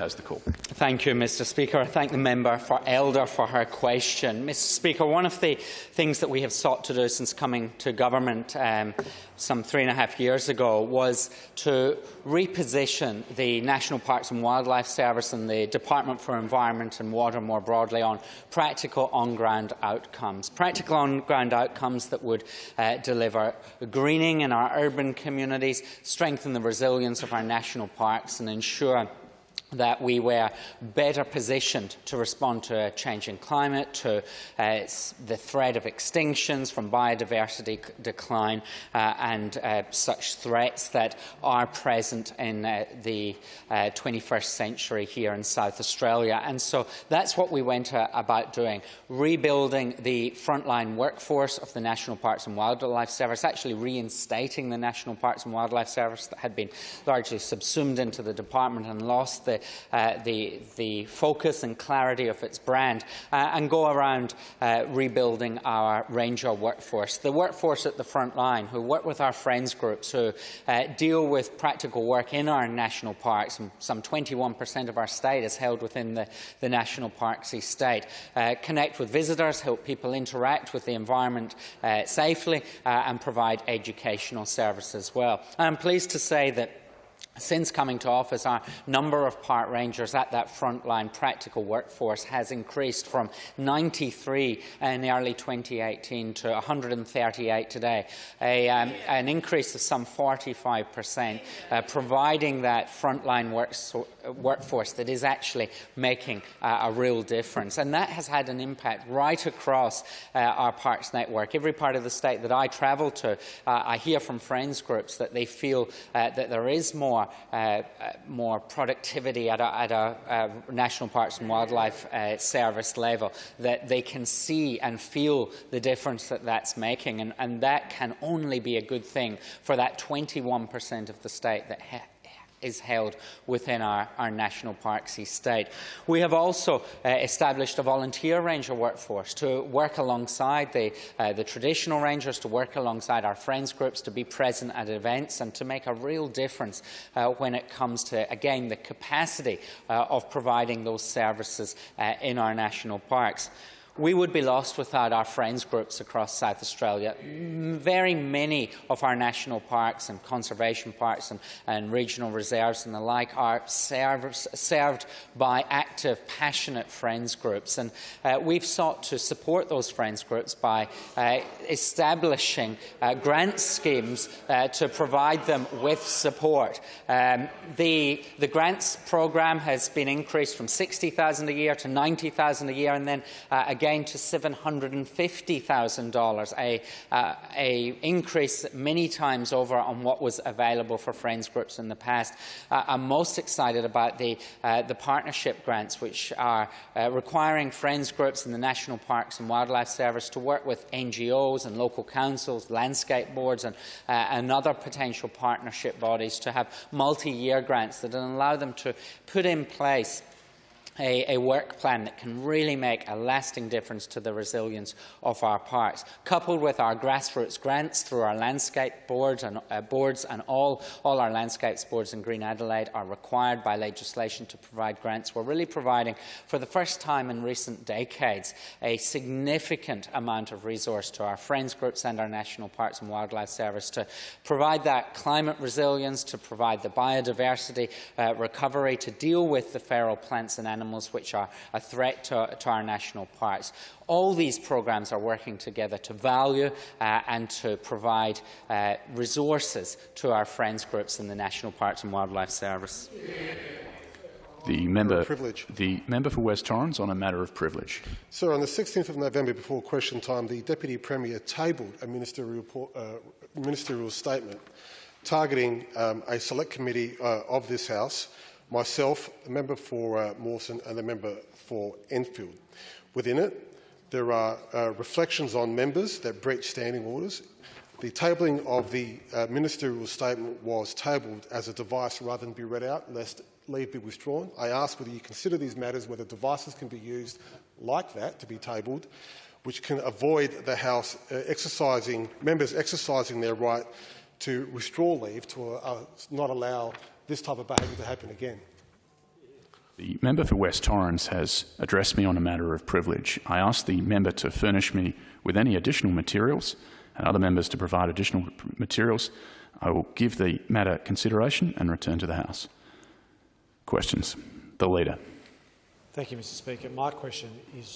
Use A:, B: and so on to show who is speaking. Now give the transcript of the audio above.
A: has the call.
B: Thank you, Mr Speaker. I thank the member for Elder for her question. Mr Speaker, one of the things that we have sought to do since coming to government some 3.5 years ago was to reposition the National Parks and Wildlife Service and the Department for Environment and Water more broadly on practical on-ground outcomes. Practical on-ground outcomes that would deliver greening in our urban communities, strengthen the resilience of our national parks and ensure that we were better positioned to respond to a changing climate, to the threat of extinctions from biodiversity decline and such threats that are present in the 21st century here in South Australia. And so that's what we went about doing, rebuilding the frontline workforce of the National Parks and Wildlife Service, actually reinstating the National Parks and Wildlife Service that had been largely subsumed into the department and lost the focus and clarity of its brand, and go around rebuilding our ranger workforce. The workforce at the front line, who work with our friends groups, who deal with practical work in our national parks, and some 21% of our state is held within the national parks estate, connect with visitors, help people interact with the environment safely, and provide educational service as well. I'm pleased to say that since coming to office, our number of park rangers at that frontline practical workforce has increased from 93 in early 2018 to 138 today, an increase of some 45%, providing that frontline workforce that is actually making a real difference. And that has had an impact right across our parks network. Every part of the state that I travel to, I hear from friends groups that they feel that there is more productivity at a National Parks and Wildlife Service level, that they can see and feel the difference that that's making, and that can only be a good thing for that 21% of the state that is held within our national parks estate. We have also established a volunteer ranger workforce to work alongside the traditional rangers, to work alongside our friends groups, to be present at events and to make a real difference when it comes to, again, the capacity of providing those services in our national parks. We would be lost without our friends groups across South Australia. Very many of our national parks and conservation parks and regional reserves and the like are served by active, passionate friends groups. And we've sought to support those friends groups by establishing grant schemes to provide them with support. The grants programme has been increased from $60,000 a year to $90,000 a year, and then again to $750,000, a increase many times over on what was available for friends groups in the past. I'm most excited about the partnership grants, which are requiring friends groups in the National Parks and Wildlife Service to work with NGOs and local councils, landscape boards and other potential partnership bodies to have multi-year grants that allow them to put in place a work plan that can really make a lasting difference to the resilience of our parks, coupled with our grassroots grants through our landscape boards and all our landscapes boards in Green Adelaide are required by legislation to provide grants. We're really providing, for the first time in recent decades, a significant amount of resource to our friends groups and our National Parks and Wildlife Service to provide that climate resilience, to provide the biodiversity recovery, to deal with the feral plants and animals which are a threat to our national parks. All these programmes are working together to value and to provide resources to our friends groups in the National Parks and Wildlife Service.
A: The member for West Torrens on a matter of privilege.
C: Sir, on the 16th of November before question time, the Deputy Premier tabled a ministerial statement targeting a select committee of this House, myself, the member for Mawson and the member for Enfield. Within it, there are reflections on members that breach standing orders. The tabling of the ministerial statement was tabled as a device rather than be read out, lest leave be withdrawn. I ask whether you consider these matters, whether devices can be used like that to be tabled, which can avoid the House members exercising their right to withdraw leave to not allow this type of behaviour to happen again.
A: The member for West Torrens has addressed me on a matter of privilege. I ask the member to furnish me with any additional materials and other members to provide additional materials. I will give the matter consideration and return to the House. Questions? The Leader.
D: Thank you, Mr. Speaker. My question is